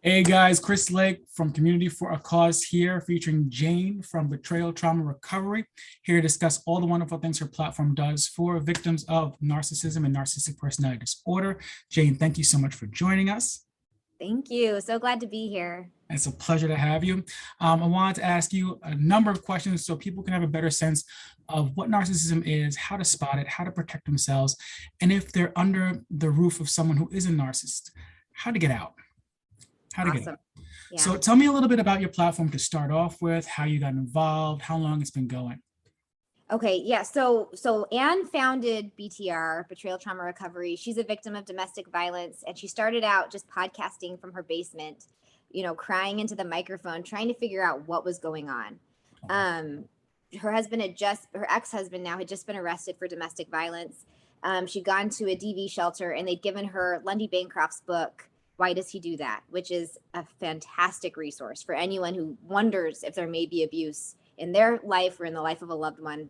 Hey guys, Chris Lake from Community for a Cause here, featuring Jane from Betrayal, Trauma Recovery, here to discuss all the wonderful things her platform does for victims of narcissism and narcissistic personality disorder. Jane, thank you so much for joining us. Thank you. So glad to be here. It's a pleasure to have you. I wanted to ask you a number of questions so people can have a better sense of what narcissism is, how to spot it, how to protect themselves, and if they're under the roof of someone who is a narcissist, how to get out. How to get Awesome. out. Yeah. So tell me a little bit about your platform to start off with, how you got involved, how long it's been going. Okay. Yeah. So Anne founded BTR, Betrayal Trauma Recovery. She's a victim of domestic violence, and she started out just podcasting from her basement, crying into the microphone, trying to figure out what was going on. Um, her ex-husband now had just been arrested for domestic violence. She'd gone to a DV shelter, and they'd given her Lundy Bancroft's book, Why Does He Do That?, which is a fantastic resource for anyone who wonders if there may be abuse in their life or in the life of a loved one.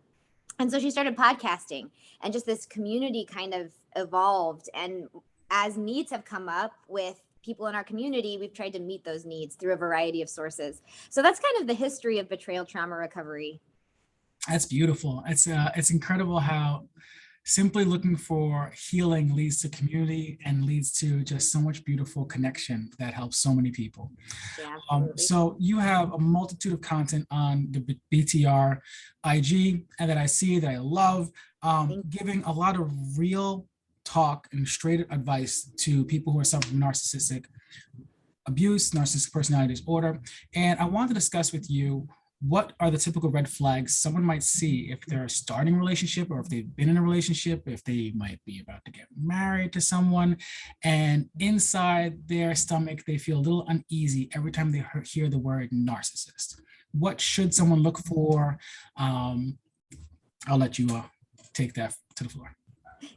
And so she started podcasting, and just this community kind of evolved. And as needs have come up with people in our community, we've tried to meet those needs through a variety of sources. So that's kind of the history of Betrayal Trauma Recovery. That's beautiful. It's incredible how simply looking for healing leads to community and leads to just so much beautiful connection that helps so many people. Yeah, absolutely. So you have a multitude of content on the BTR IG and that I see that I love, giving a lot of real talk and straight advice to people who are suffering from narcissistic abuse, narcissistic personality disorder. And I want to discuss with you what are the typical red flags someone might see if they're starting a relationship or if they've been in a relationship, if they might be about to get married to someone, and inside their stomach, they feel a little uneasy every time they hear the word narcissist. What should someone look for? I'll let you take that to the floor.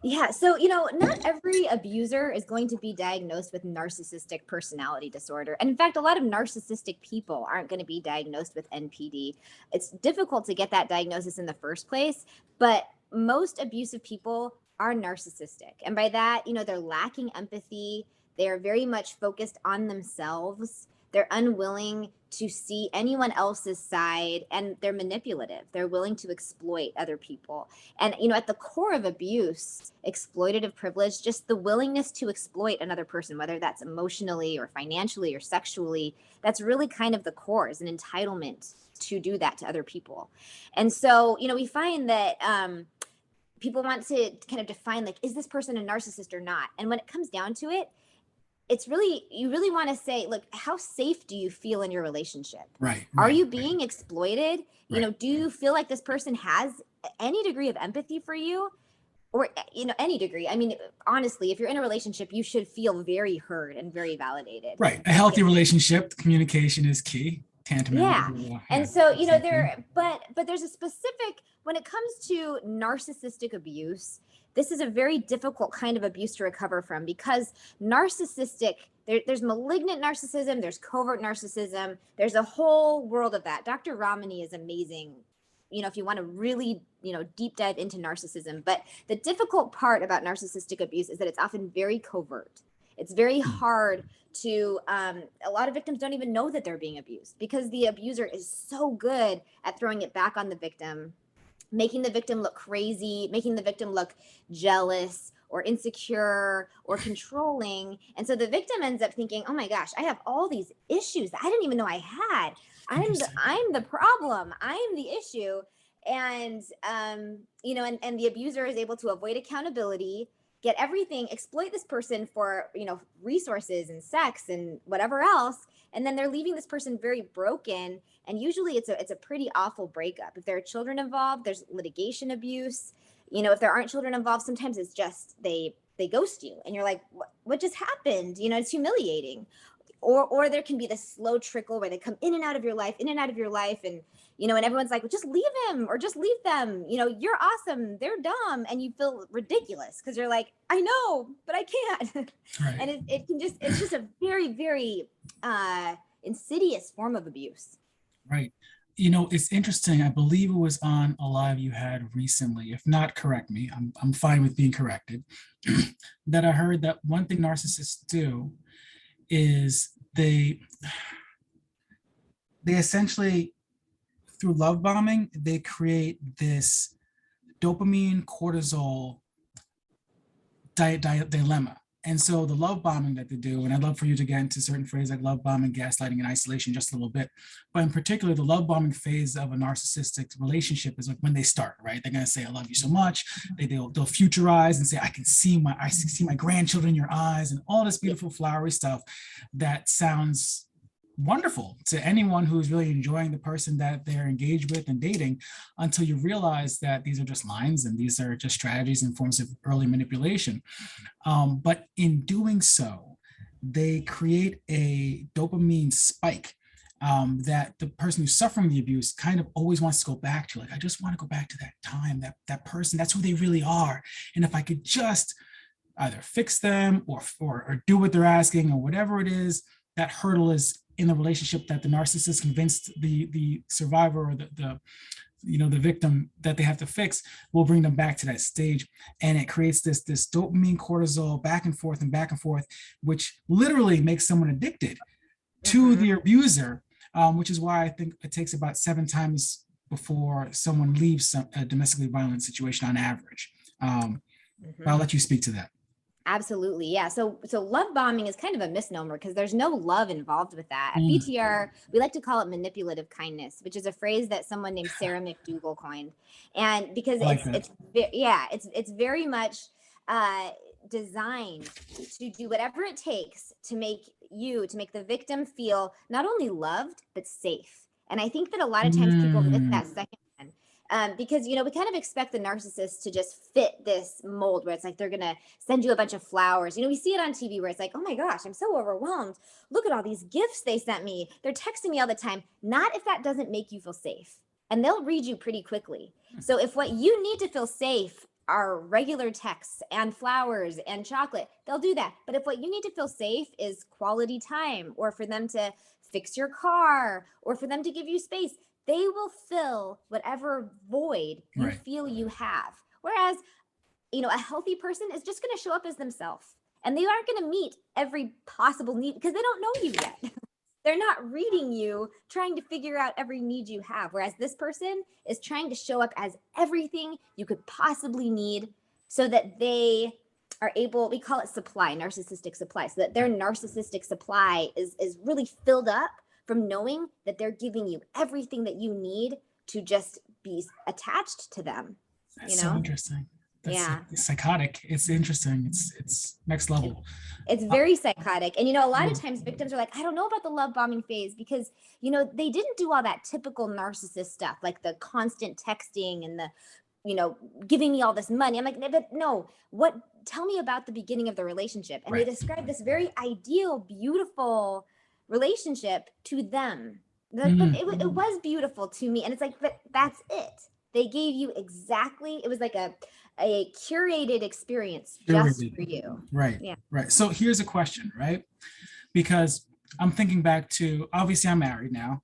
Yeah. So, not every abuser is going to be diagnosed with narcissistic personality disorder. And in fact, a lot of narcissistic people aren't going to be diagnosed with NPD. It's difficult to get that diagnosis in the first place, but most abusive people are narcissistic. And by that, they're lacking empathy. They're very much focused on themselves. They're unwilling to see anyone else's side, and they're manipulative. They're willing to exploit other people. And, at the core of abuse, exploitative privilege, just the willingness to exploit another person, whether that's emotionally or financially or sexually, that's really kind of the core, is an entitlement to do that to other people. And so, we find that people want to kind of define, like, is this person a narcissist or not? And when it comes down to it, you really want to say, look, how safe do you feel in your relationship? Right. Are you being exploited? Right. Do you feel like this person has any degree of empathy for you? Or, any degree? I mean, honestly, if you're in a relationship, you should feel very heard and very validated. Right. A healthy relationship, communication is key. Tantamount. Yeah. And so, but there's a specific, when it comes to narcissistic abuse, this is a very difficult kind of abuse to recover from, because there's malignant narcissism, there's covert narcissism, there's a whole world of that. Dr. Ramani is amazing, if you want to really, deep dive into narcissism. But the difficult part about narcissistic abuse is that it's often very covert. It's very hard to, a lot of victims don't even know that they're being abused, because the abuser is so good at throwing it back on the victim, making the victim look crazy, making the victim look jealous or insecure or controlling. And so the victim ends up thinking, oh my gosh, I have all these issues that I didn't even know I had. I'm the problem. I'm the issue. And, and the abuser is able to avoid accountability, get everything, exploit this person for, resources and sex and whatever else. And then they're leaving this person very broken. And usually it's a pretty awful breakup. If there are children involved, there's litigation abuse. If there aren't children involved, sometimes it's just they ghost you and you're like, what just happened? It's humiliating. Or there can be this slow trickle where they come in and out of your life, and and everyone's like, well, just leave him or just leave them. You're awesome, they're dumb, and you feel ridiculous because you're like, I know, but I can't. Right. And it's just a very, very insidious form of abuse. Right. It's interesting. I believe it was on a live you had recently. If not, correct me. I'm fine with being corrected. That I heard that one thing narcissists do is they essentially, through love bombing, they create this dopamine cortisol dilemma. And so the love bombing that they do, and I'd love for you to get into certain phrases like love bombing, gaslighting, and isolation just a little bit. But in particular, the love bombing phase of a narcissistic relationship is like when they start, right? They're gonna say, "I love you so much." They'll futurize and say, "I see my grandchildren in your eyes," and all this beautiful flowery stuff that sounds wonderful to anyone who's really enjoying the person that they're engaged with and dating, until you realize that these are just lines and these are just strategies and forms of early manipulation. But in doing so, they create a dopamine spike that the person who's suffering the abuse kind of always wants to go back to. Like, I just want to go back to that time, that person, that's who they really are. And if I could just either fix them or do what they're asking or whatever it is, that hurdle is in the relationship that the narcissist convinced the survivor or the victim that they have to fix, will bring them back to that stage. And it creates this dopamine cortisol back and forth, which literally makes someone addicted to the abuser, which is why I think it takes about 7 times before someone leaves a domestically violent situation on average. I'll let you speak to that. Absolutely. Yeah. So love bombing is kind of a misnomer because there's no love involved with that. At BTR, we like to call it manipulative kindness, which is a phrase that someone named Sarah McDougal coined. And because it's very much designed to do whatever it takes to make the victim feel not only loved, but safe. And I think that a lot of times people miss that second one. Because, we kind of expect the narcissist to just fit this mold where it's like they're going to send you a bunch of flowers. We see it on TV where it's like, oh my gosh, I'm so overwhelmed. Look at all these gifts they sent me. They're texting me all the time. Not if that doesn't make you feel safe. And they'll read you pretty quickly. So if what you need to feel safe are regular texts and flowers and chocolate, they'll do that. But if what you need to feel safe is quality time, or for them to fix your car, or for them to give you space, they will fill whatever void you feel you have. Whereas, a healthy person is just going to show up as themselves, and they aren't going to meet every possible need because they don't know you yet. They're not reading you, trying to figure out every need you have. Whereas this person is trying to show up as everything you could possibly need so that they are able, we call it supply, narcissistic supply, so that their narcissistic supply is really filled up from knowing that they're giving you everything that you need to just be attached to them. That's so interesting. It's psychotic. It's interesting. It's next level. It's very psychotic. And, a lot of times victims are like, I don't know about the love bombing phase because, they didn't do all that typical narcissist stuff, like the constant texting and the, giving me all this money. I'm like, but no, tell me about the beginning of the relationship. And they describe this very ideal, beautiful relationship to them. But it was beautiful to me. And it's like, but that's it. They gave you exactly, it was like a curated experience just for you. Right. Yeah. Right. So here's a question, right? Because I'm thinking back to, obviously I'm married now.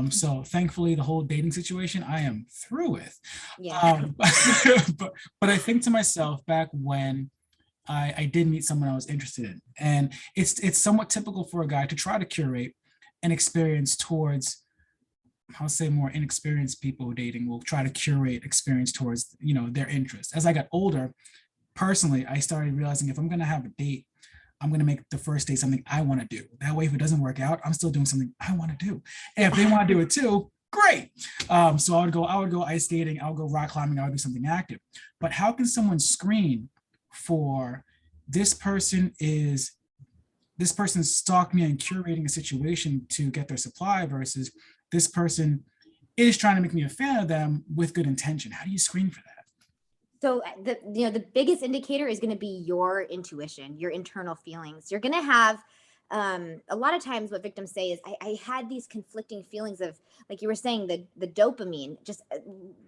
So thankfully the whole dating situation I am through with. Yeah. But I think to myself back when I did meet someone I was interested in, and it's somewhat typical for a guy to try to curate an experience towards, I'll say more inexperienced people dating will try to curate experience towards, their interests. As I got older, personally, I started realizing if I'm going to have a date, I'm going to make the first date something I want to do. That way, if it doesn't work out, I'm still doing something I want to do. And if they want to do it too, great. So I would go ice skating, I would go rock climbing, I would do something active. But how can someone screen for this person stalked me and curating a situation to get their supply versus this person is trying to make me a fan of them with good intention? How do you screen for that? So the biggest indicator is going to be your intuition, your internal feelings. You're going to have a lot of times what victims say is, I had these conflicting feelings of, like you were saying, the dopamine, just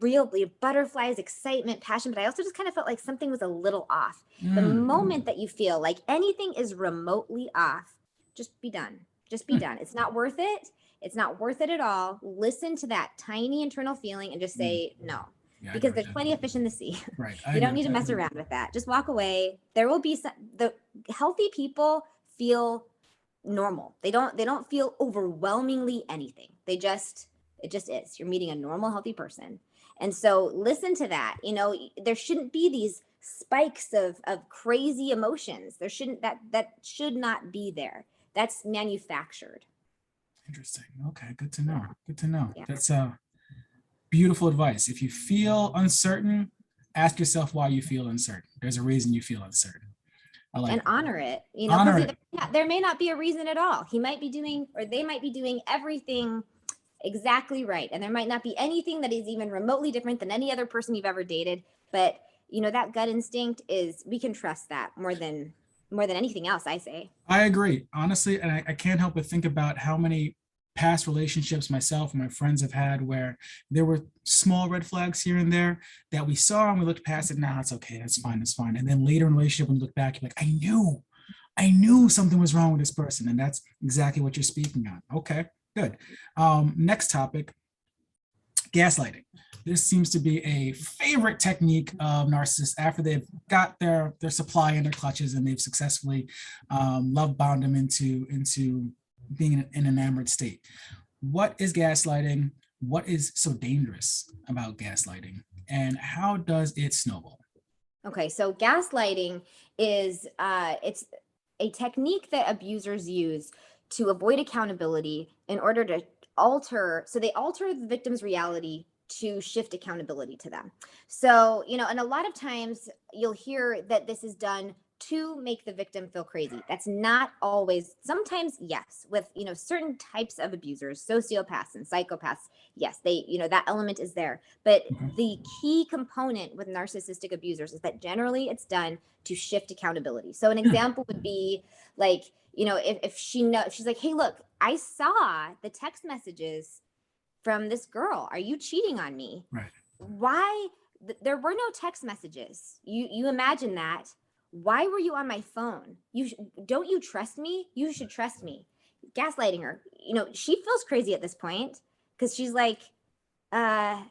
real butterflies, excitement, passion, but I also just kind of felt like something was a little off. The moment that you feel like anything is remotely off, just be done. Just be done. It's not worth it. It's not worth it at all. Listen to that tiny internal feeling and just say no. Yeah, because there's plenty of fish in the sea. Right. You don't need to mess around with that. Just walk away. There will be the healthy people feel normal. They don't feel overwhelmingly anything. It just is. You're meeting a normal, healthy person. And so listen to that. There shouldn't be these spikes of crazy emotions. There shouldn't, that should not be there. That's manufactured. Interesting. Okay, good to know. Good to know. Yeah. That's beautiful advice. If you feel uncertain, ask yourself why you feel uncertain. There's a reason you feel uncertain. I like And that. honor it, Honor because it. there may not be a reason at all. He might be doing, or they might be doing everything exactly right. And there might not be anything that is even remotely different than any other person you've ever dated. But that gut instinct we can trust that more than anything else, I say. I agree, honestly, and I can't help but think about how many past relationships myself and my friends have had where there were small red flags here and there that we saw and we looked past it. Nah, it's okay, that's fine, that's fine. And then later in the relationship, when you look back, you're like, I knew something was wrong with this person. And that's exactly what you're speaking on. Okay, good. Next topic, gaslighting. This seems to be a favorite technique of narcissists after they've got their supply in their clutches and they've successfully love bound them into being in an enamored state. What is gaslighting? What is so dangerous about gaslighting? And how does it snowball? Okay, so gaslighting is it's a technique that abusers use to avoid accountability in order to alter the victim's reality to shift accountability to them. So, and a lot of times you'll hear that this is done to make the victim feel crazy. That's not always. Sometimes, yes, with certain types of abusers, sociopaths and psychopaths, yes, they that element is there. But the key component with narcissistic abusers is that generally it's done to shift accountability. So an example would be like, if she's like, hey, look, I saw the text messages from this girl. Are you cheating on me? Right. Why? There were no text messages. You imagine that. Why were you on my phone? Don't you trust me? You should trust me. Gaslighting her. She feels crazy at this point because she's like, my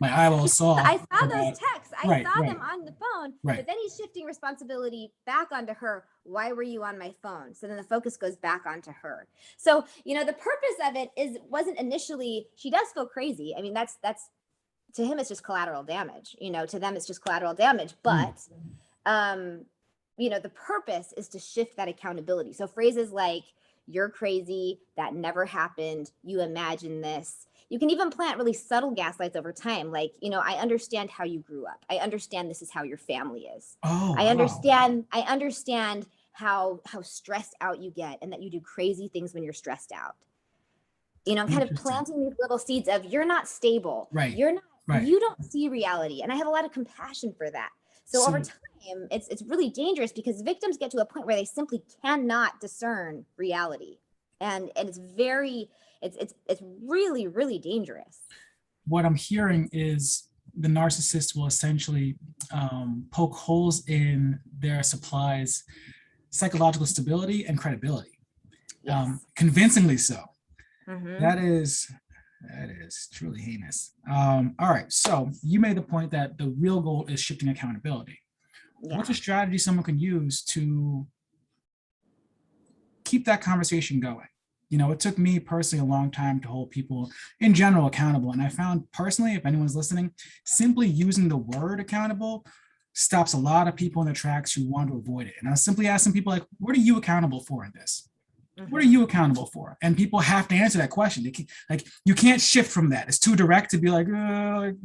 eyeballs saw. I saw those texts. I saw right. them on the phone. Right. But then he's shifting responsibility back onto her. Why were you on my phone? So then the focus goes back onto her. So, the purpose of it wasn't initially, she does feel crazy. I mean, that's to him, it's just collateral damage. To them, it's just collateral damage. But, the purpose is to shift that accountability. So phrases like, you're crazy, that never happened, you imagine this. You can even plant really subtle gaslights over time. Like, I understand how you grew up. I understand this is how your family is. Oh, I understand. Wow. I understand how stressed out you get and that you do crazy things when you're stressed out. Kind of planting these little seeds of you're not stable. Right. You're not, right. You don't see reality. And I have a lot of compassion for that. So over time, it's really dangerous because victims get to a point where they simply cannot discern reality. And it's really, really dangerous. What I'm hearing is the narcissist will essentially poke holes in their supplies, psychological stability and credibility. Yes. Convincingly so. Mm-hmm. That is truly heinous. All right, so you made the point that the real goal is shifting accountability. Yeah. What's a strategy someone can use to keep that conversation going? It took me personally a long time to hold people in general accountable. And I found personally, if anyone's listening, simply using the word accountable stops a lot of people in their tracks who want to avoid it. And I simply ask some people like, what are you accountable for in this? Mm-hmm. What are you accountable for? And people have to answer that question. You can't shift from that. It's too direct to be like,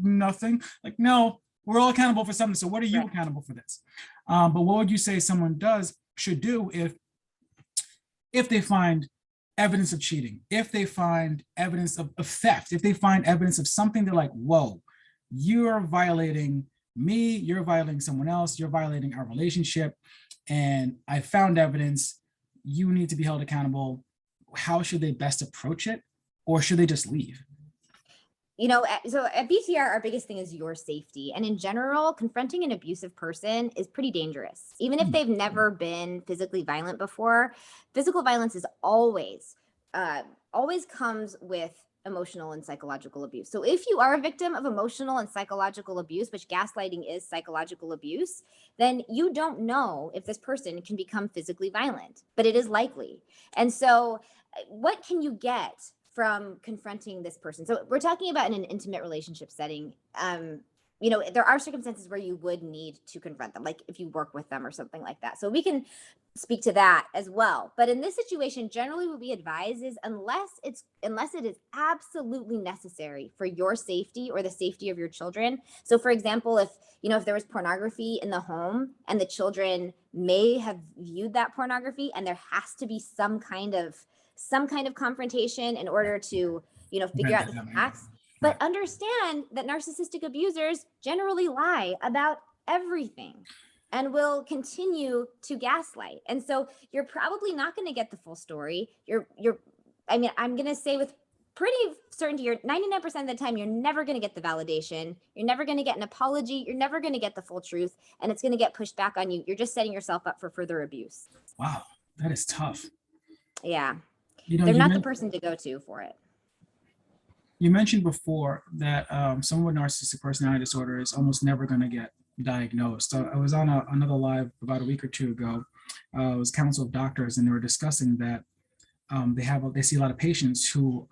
nothing. Like, no, we're all accountable for something. So what are you accountable for this? But what would you say someone should do if they find evidence of cheating, if they find evidence of theft, if they find evidence of something, they're like, whoa, you're violating me, you're violating someone else, you're violating our relationship, and I found evidence, you need to be held accountable. How should they best approach it? Or should they just leave? So at BTR, our biggest thing is your safety. And in general, confronting an abusive person is pretty dangerous. Even if they've never been physically violent before, physical violence is always comes with emotional and psychological abuse. So if you are a victim of emotional and psychological abuse, which gaslighting is psychological abuse, then you don't know if this person can become physically violent, but it is likely. And so what can you get from confronting this person? So we're talking about in an intimate relationship setting. There are circumstances where you would need to confront them, like if you work with them or something like that. So we can speak to that as well. But in this situation, generally what we advise is unless it is absolutely necessary for your safety or the safety of your children. So for example, if there was pornography in the home and the children may have viewed that pornography, and there has to be some kind of confrontation in order to, figure out the facts. But understand that narcissistic abusers generally lie about everything and will continue to gaslight. And so you're probably not going to get the full story. I'm going to say with pretty certainty, you're 99% of the time, you're never going to get the validation. You're never going to get an apology. You're never going to get the full truth. And it's going to get pushed back on you. You're just setting yourself up for further abuse. Wow, that is tough. Yeah. They're not the person to go to for it. You mentioned before that someone with narcissistic personality disorder is almost never going to get diagnosed. I was on another live about a week or two ago. It was Council of Doctors, and they were discussing that they see a lot of patients who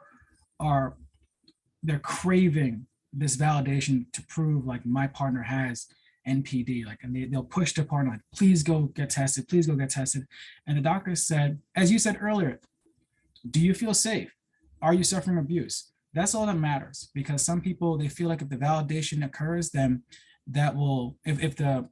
they're craving this validation to prove like my partner has NPD, and they'll push their partner like, please go get tested, please go get tested. And the doctor said, as you said earlier, do you feel safe? Are you suffering abuse? That's all that matters, because some people, they feel like if the validation occurs, then that will, if the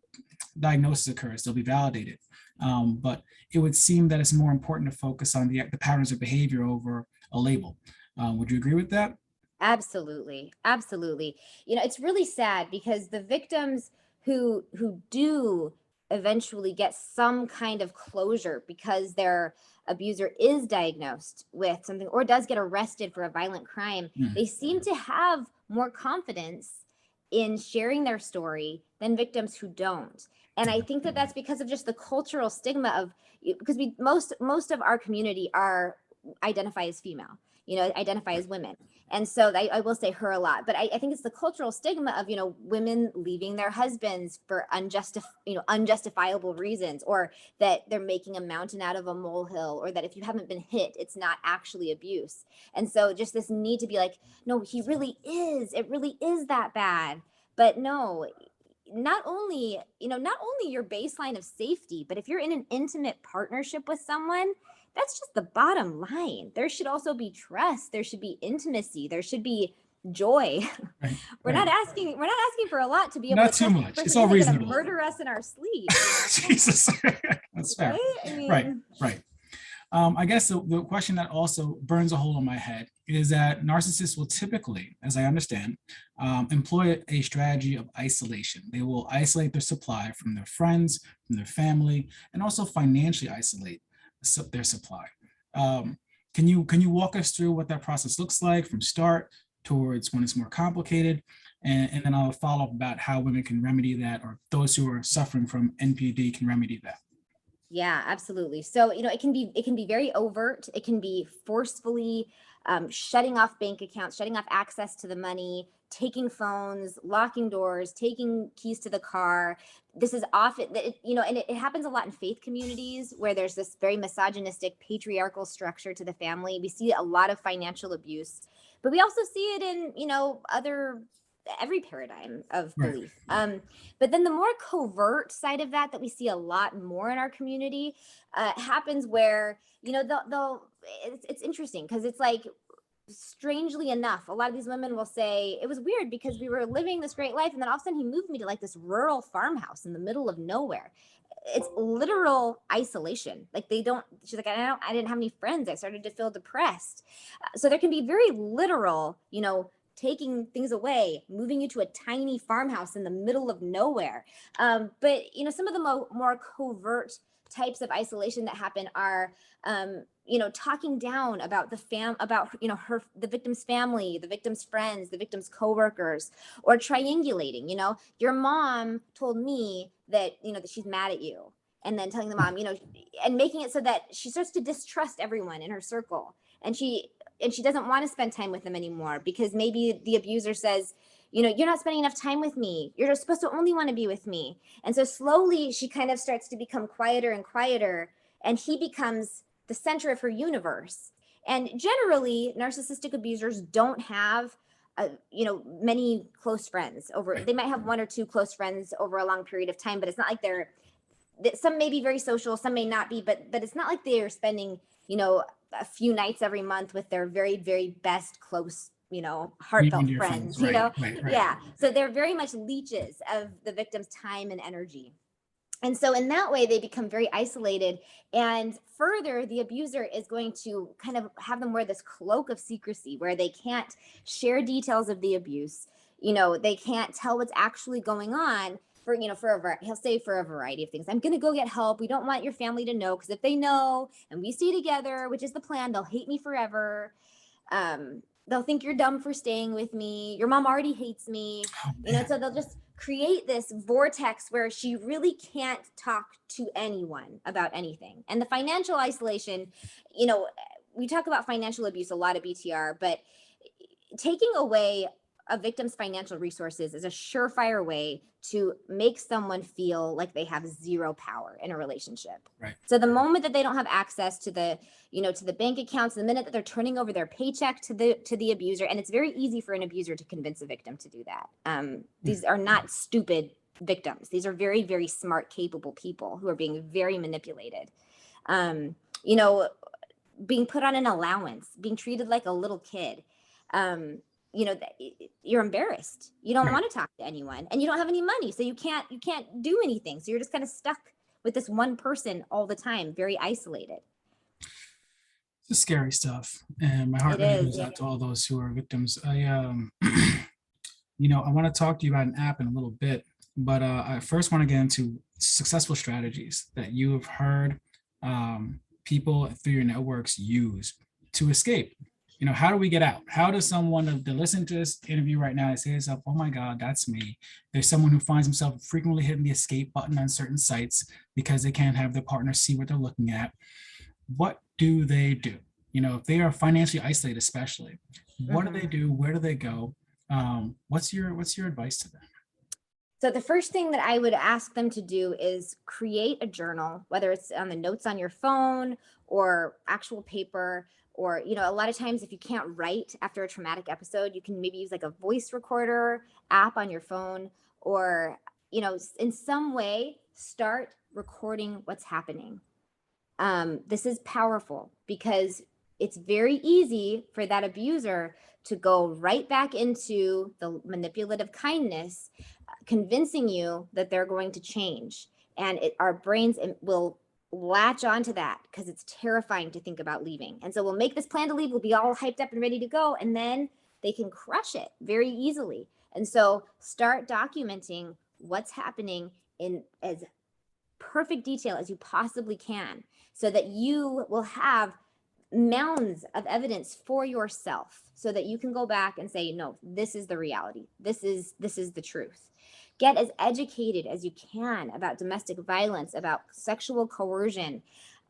diagnosis occurs, they'll be validated. But it would seem that it's more important to focus on the patterns of behavior over a label. Would you agree with that? Absolutely. Absolutely. It's really sad because the victims who do eventually get some kind of closure because their abuser is diagnosed with something or does get arrested for a violent crime, they seem to have more confidence in sharing their story than victims who don't. And I think that that's because of just the cultural stigma of, because most of our community identify as female, identify as women. And so I will say her a lot, but I think it's the cultural stigma of, women leaving their husbands for unjustifiable reasons, or that they're making a mountain out of a molehill, or that if you haven't been hit, it's not actually abuse. And so just this need to be like, no, it really is that bad. But no, not only your baseline of safety, but if you're in an intimate partnership with someone, that's just the bottom line. There should also be trust. There should be intimacy. There should be joy. Right, we're not asking for a lot to be able not to too much. It's all reasonable. Murder us in our sleep. Jesus, that's fair. Right. I guess the question that also burns a hole in my head is that narcissists will typically, as I understand, employ a strategy of isolation. They will isolate their supply from their friends, from their family, and also financially isolate their supply. Can you walk us through what that process looks like from start towards when it's more complicated? And then I'll follow up about how women can remedy that, or those who are suffering from NPD can remedy that. Yeah, absolutely. So, it can be very overt. It can be forcefully shutting off bank accounts, shutting off access to the money, taking phones, locking doors, taking keys to the car. This is often, and it happens a lot in faith communities where there's this very misogynistic, patriarchal structure to the family. We see a lot of financial abuse, but we also see it in, every paradigm of belief. But then the more covert side of that we see a lot more in our community happens where, it's interesting because it's like, strangely enough, a lot of these women will say, it was weird because we were living this great life, and then all of a sudden he moved me to like this rural farmhouse in the middle of nowhere. It's literal isolation. Like she's like, I didn't have any friends. I started to feel depressed. So there can be very literal, taking things away, moving you to a tiny farmhouse in the middle of nowhere. But some of the more covert types of isolation that happen are, talking down about the victim's family, the victim's friends, the victim's coworkers, or triangulating. Your mom told me that that she's mad at you, and then telling the mom, and making it so that she starts to distrust everyone in her circle, and she and she doesn't want to spend time with them anymore because maybe the abuser says, you're not spending enough time with me. You're supposed to only want to be with me. And so slowly she kind of starts to become quieter and quieter, and he becomes the center of her universe. And generally, narcissistic abusers don't have many close friends they might have one or two close friends over a long period of time, but it's not like some may be very social, some may not be, but it's not like they're spending, a few nights every month with their very, very best close, heartfelt friends, Right. Yeah. So they're very much leeches of the victim's time and energy. And so in that way, they become very isolated. And further, the abuser is going to kind of have them wear this cloak of secrecy where they can't share details of the abuse. They can't tell what's actually going on he'll say for a variety of things. I'm going to go get help. We don't want your family to know, because if they know and we stay together, which is the plan, they'll hate me forever. They'll think you're dumb for staying with me. Your mom already hates me. So they'll just create this vortex where she really can't talk to anyone about anything. And the financial isolation, we talk about financial abuse a lot at BTR, but taking away a victim's financial resources is a surefire way to make someone feel like they have zero power in a relationship. Right. So the moment that they don't have access to the bank accounts, the minute that they're turning over their paycheck to the abuser, and it's very easy for an abuser to convince a victim to do that. These are not stupid victims. These are very, very smart, capable people who are being very manipulated. Being put on an allowance, being treated like a little kid. You're embarrassed. You don't want to talk to anyone, and you don't have any money, so you can't do anything. So you're just kind of stuck with this one person all the time, very isolated. It's scary stuff, and my heart really goes out to all those who are victims. I want to talk to you about an app in a little bit, but I first want to get into successful strategies that you have heard people through your networks use to escape. How do we get out? How does someone that listen to this interview right now and say to themselves, oh my God, that's me. There's someone who finds himself frequently hitting the escape button on certain sites because they can't have their partner see what they're looking at. What do they do? If they are financially isolated, especially, what do they do? Where do they go? What's your advice to them? So the first thing that I would ask them to do is create a journal, whether it's on the notes on your phone or actual paper. Or, a lot of times if you can't write after a traumatic episode, you can maybe use like a voice recorder app on your phone, or, in some way start recording what's happening. This is powerful because it's very easy for that abuser to go right back into the manipulative kindness, convincing you that they're going to change. And our brains will latch onto that because it's terrifying to think about leaving. And so we'll make this plan to leave. We'll be all hyped up and ready to go. And then they can crush it very easily. And so start documenting what's happening in as perfect detail as you possibly can, so that you will have mounds of evidence for yourself, so that you can go back and say, no, this is the reality. This is the truth. Get as educated as you can about domestic violence, about sexual coercion,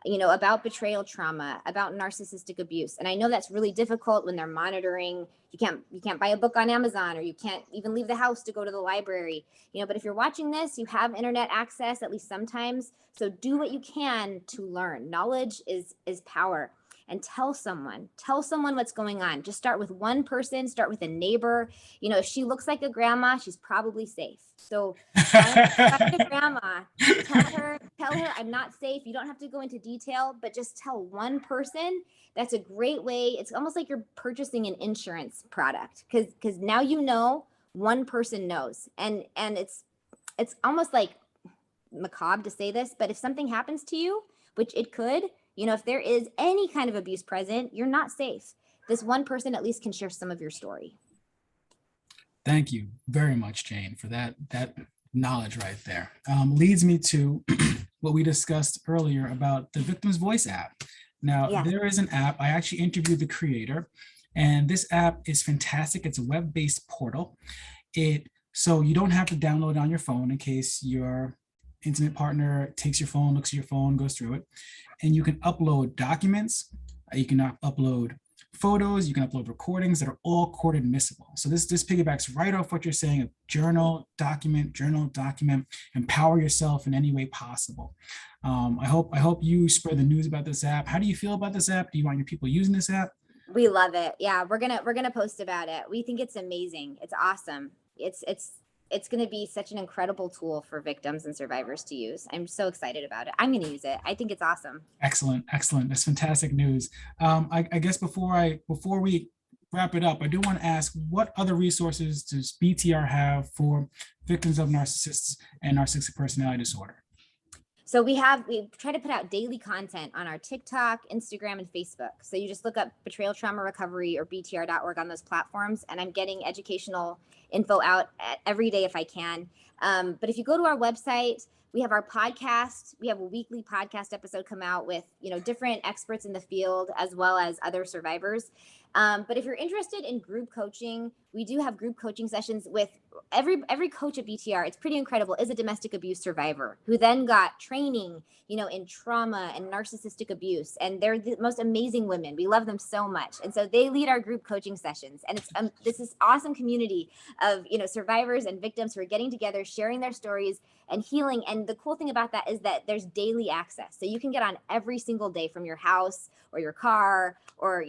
about betrayal trauma, about narcissistic abuse. And I know that's really difficult when they're monitoring. You can't buy a book on Amazon, or you can't even leave the house to go to the library. But if you're watching this, you have internet access, at least sometimes. So do what you can to learn. Knowledge is power. And tell someone what's going on. Just start with one person, start with a neighbor. If she looks like a grandma, she's probably safe. So find a grandma, tell her I'm not safe. You don't have to go into detail, but just tell one person. That's a great way. It's almost like you're purchasing an insurance product, because now one person knows. And it's almost like macabre to say this, but if something happens to you, which it could, if there is any kind of abuse present, you're not safe. This one person at least can share some of your story. Thank you very much, Jane, for that knowledge right there. Leads me to what we discussed earlier about the Victim's Voice app. Now, There is an app. I actually interviewed the creator, and this app is fantastic. It's a web-based portal. So you don't have to download it on your phone in case your intimate partner takes your phone, looks at your phone, goes through it. And you can upload documents. You can upload photos, you can upload recordings that are all court admissible. So this piggybacks right off what you're saying of journal, document, empower yourself in any way possible. I hope you spread the news about this app. How do you feel about this app? Do you want your people using this app? We love it. Yeah, we're gonna post about it. We think it's amazing. It's awesome. It's going to be such an incredible tool for victims and survivors to use. I'm so excited about it. I'm going to use it. I think it's awesome. Excellent. That's fantastic news. I guess before we wrap it up, I do want to ask, what other resources does BTR have for victims of narcissists and narcissistic personality disorder? So we try to put out daily content on our TikTok, Instagram, and Facebook. So you just look up Betrayal Trauma Recovery or BTR.org on those platforms, and I'm getting educational info out every day if I can. But if you go to our website, we have our podcast. We have a weekly podcast episode come out with, different experts in the field as well as other survivors. But if you're interested in group coaching, we do have group coaching sessions with every coach at BTR. It's pretty incredible, is a domestic abuse survivor who then got training, in trauma and narcissistic abuse. And they're the most amazing women. We love them so much. And so they lead our group coaching sessions. And it's this is awesome community of, survivors and victims who are getting together, sharing their stories and healing. And the cool thing about that is that there's daily access. So you can get on every single day from your house or your car or,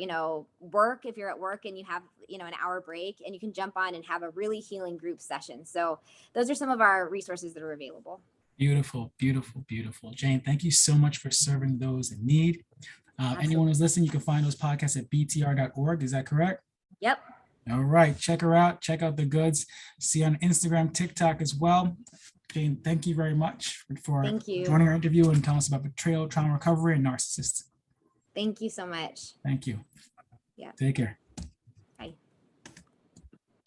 work if you're at work and you have, an hour break, and you can jump on and have a really healing group session. So those are some of our resources that are available. Beautiful, beautiful, beautiful. Jane, thank you so much for serving those in need. Anyone who's listening, you can find those podcasts at btr.org. Is that correct? Yep. All right. Check her out. Check out the goods. See you on Instagram, TikTok as well. Jane, thank you very much for joining our interview and telling us about betrayal, trauma recovery, and narcissists. Thank you so much. Thank you. Yeah. Take care.